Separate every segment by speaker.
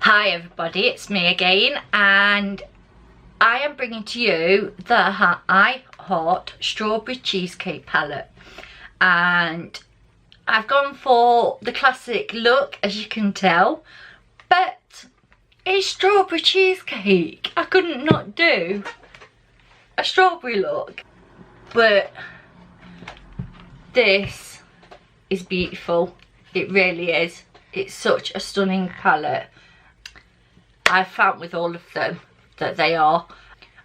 Speaker 1: Hi everybody, it's me again, and I am bringing to you the I Heart Strawberry Cheesecake palette. And I've gone for the classic look, as you can tell, but it's strawberry cheesecake. I couldn't not do a strawberry look, but this is beautiful. It really is. It's such a stunning palette. I've found with all of them that they are,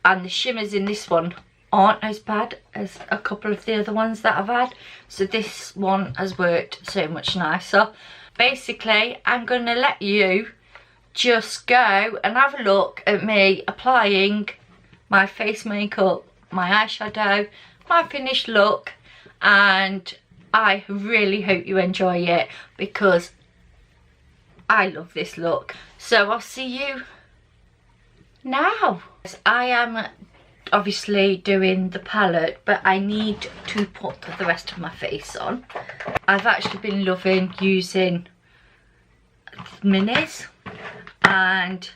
Speaker 1: and the shimmers in this one aren't as bad as a couple of the other ones that I've had, so this one has worked so much nicer. Basically, I'm going to let you just go and have a look at me applying my face makeup, my eyeshadow, my finished look, and I really hope you enjoy it because I love this look. So I'll see you now. I am obviously doing the palette, but I need to put the rest of my face on. I've actually been loving using minis, and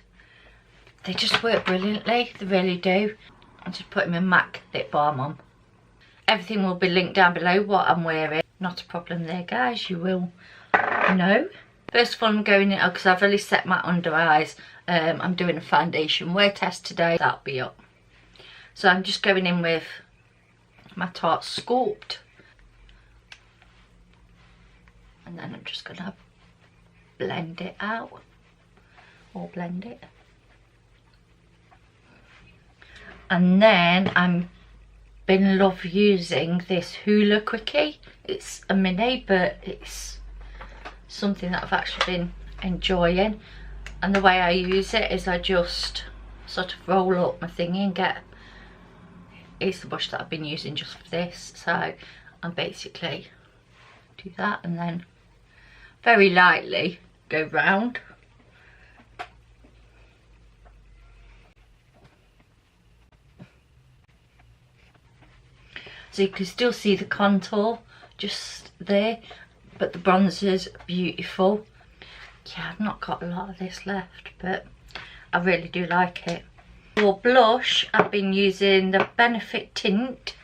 Speaker 1: they just work brilliantly. They really do. I'm just putting my MAC lip balm on. Everything will be linked down below what I'm wearing. Not a problem there, guys. You will know. First of all, I'm going in because I've already set my under eyes. I'm doing a foundation wear test today. That'll be up. So I'm just going in with my Tarte SCULPT. And then I'm just going to blend it out. Or blend it. And then I'm been love using this HOOLA QUICKY. It's a mini, but it's something that I've actually been enjoying, and the way I use it is I just sort of roll up my thingy and get, it's the brush that I've been using just for this, so I basically do that and then very lightly go round. So you can still see the contour just there, but the bronzer's beautiful. Yeah, I've not got a lot of this left, but I really do like it. For blush, I've been using the BENIFIT tint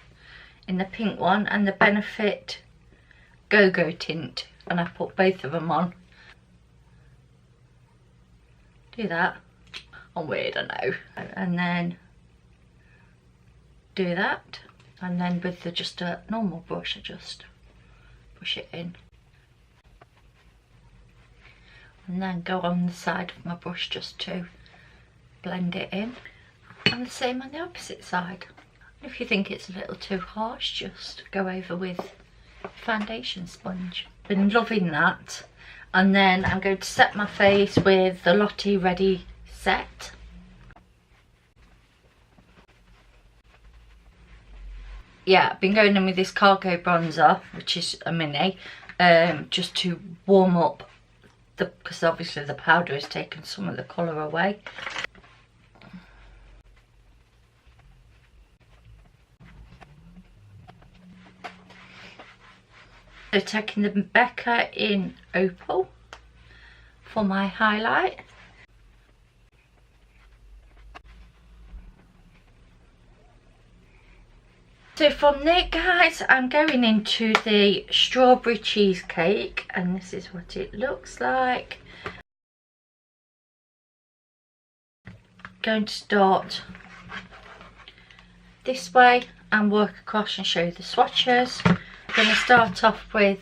Speaker 1: in the pink one and the BENIFIT Go-Go tint, and I put both of them on. Do that. I'm weird, I know. And then do that, and then with just a normal brush, I just push it in. And then go on the side of my brush just to blend it in. And the same on the opposite side. If you think it's a little too harsh, just go over with foundation sponge. Been loving that. And then I'm going to set my face with the Lottie Ready Set. Yeah, I've been going in with this cargo bronzer, which is a mini, just to warm up, because obviously the powder has taken some of the colour away. So taking the BECKA in Opal for my highlight. So from there, guys, I'm going into the strawberry cheesecake, and this is what it looks like. Going to start this way and work across and show you the swatches. I'm going to start off with,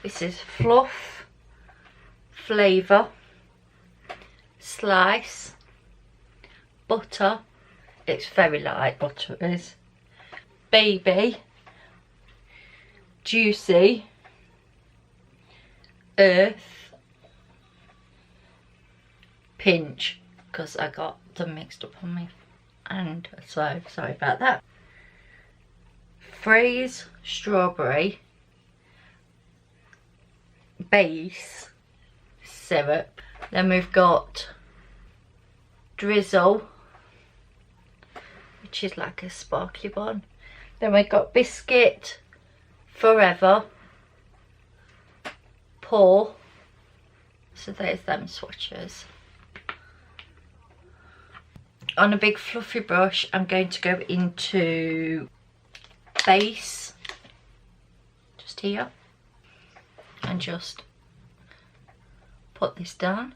Speaker 1: this is Fluff, Flavour, Slice, Butter. It's very light, butter is. Baby, Juicy, Earth, Pinch, because I got them mixed up on me, and so sorry about that. Freeze, Strawberry, Base, Syrup. Then we've got Drizzle, which is like a sparkly one. Then we've got Biscuit, Forever, Pour. So there's them swatches. on a big fluffy brush, I'm going to go into base, just here, and just put this down.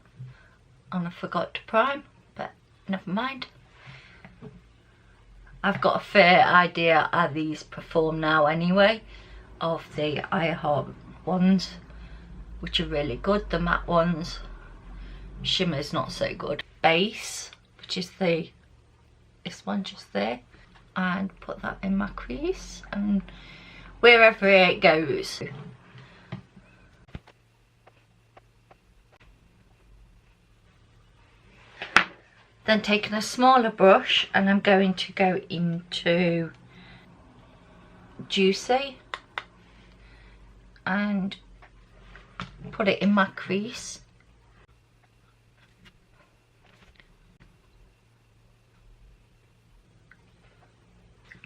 Speaker 1: And I forgot to prime, but never mind. I've got a fair idea how these perform now anyway, of the iHeart ones, which are really good. The matte ones, shimmer's not so good. Base, which is this one just there, and put that in my crease and wherever it goes. Then taking a smaller brush, and I'm going to go into Juicy and put it in my crease.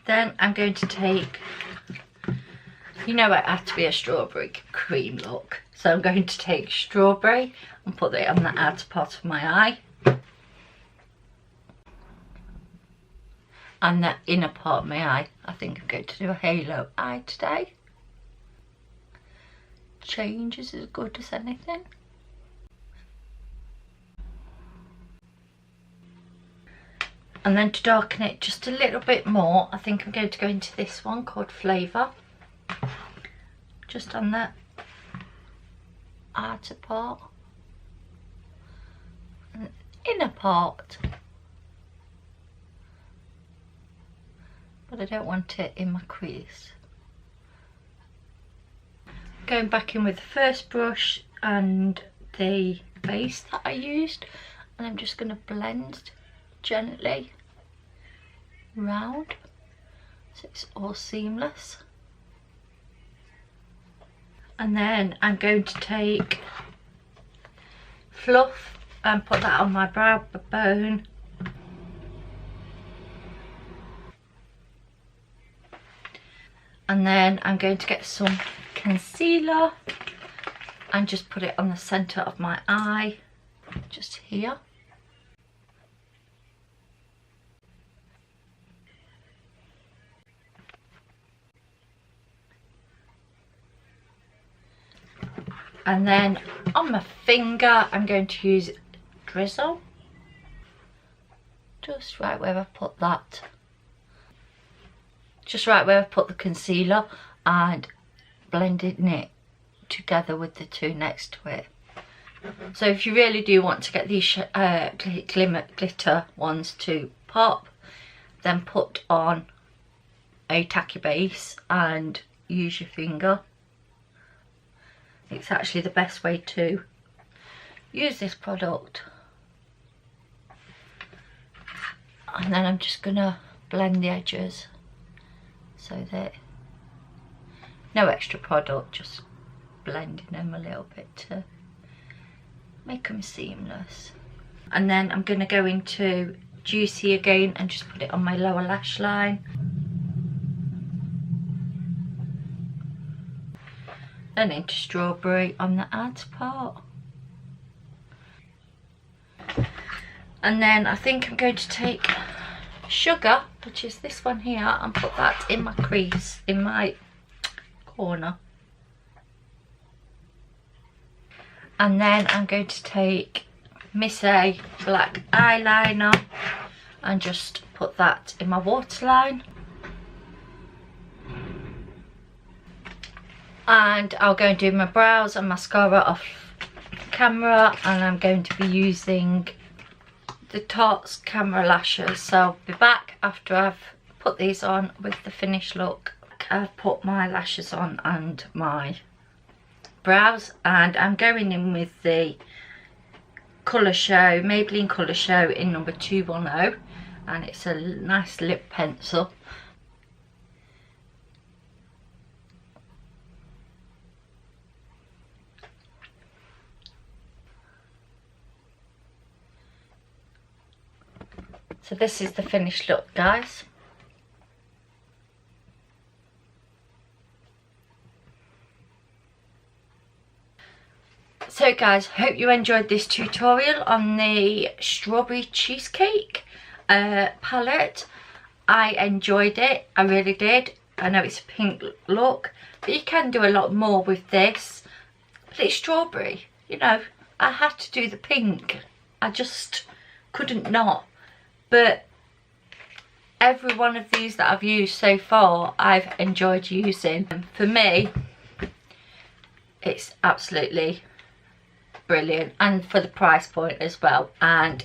Speaker 1: Then I'm going to take, you know it had to be a strawberry cream look, so I'm going to take strawberry and put it on the outer part of my eye. And the inner part of my eye. I think I'm going to do a halo eye today. Change is as good as anything. And then to darken it just a little bit more, I think I'm going to go into this one called Flavour. Just on the outer part. And inner part. But I don't want it in my crease. Going back in with the first brush and the base that I used, and I'm just going to blend gently round so it's all seamless. And then I'm going to take fluff and put that on my brow bone. And then I'm going to get some concealer and just put it on the centre of my eye, just here. And then on my finger, I'm going to use Drizzle, just right where I put that. Just right where I've put the concealer, and blending it together with the two next to it. So if you really do want to get these glitter ones to pop, then put on a tacky base and use your finger. It's actually the best way to use this product. And then I'm just gonna blend the edges so that no extra product, just blending them a little bit to make them seamless. And then I'm going to go into Juicy again and just put it on my lower lash line. Then into Strawberry on the outer part. And then I think I'm going to take Sugar, which is this one here, and put that in my crease, in my corner. And then I'm going to take Miss A black eyeliner and just put that in my waterline. And I'll go and do my brows and mascara off camera, and I'm going to be using the Tarte's camera lashes. So I'll be back after I've put these on with the finished look. I've put my lashes on and my brows, and I'm going in with the Colour Show, Maybelline Colour Show in number 210, and it's a nice lip pencil. So this is the finished look, guys. So guys, hope you enjoyed this tutorial on the strawberry cheesecake, palette. I enjoyed it, I really did. I know it's a pink look, but you can do a lot more with this. But it's strawberry, you know, I had to do the pink. I just couldn't not. But every one of these that I've used so far, I've enjoyed using. And for me, it's absolutely brilliant, and for the price point as well. And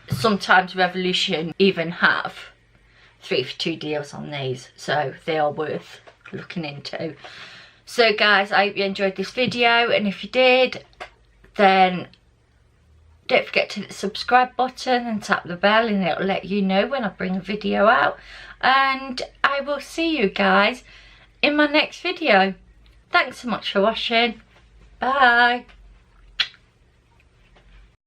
Speaker 1: sometimes Revolution even have 3 for 2 deals on these, so they are worth looking into. So guys, I hope you enjoyed this video, and if you did, then don't forget to hit the subscribe button and tap the bell, and it'll let you know when I bring a video out. And I will see you guys in my next video. Thanks so much for watching. Bye.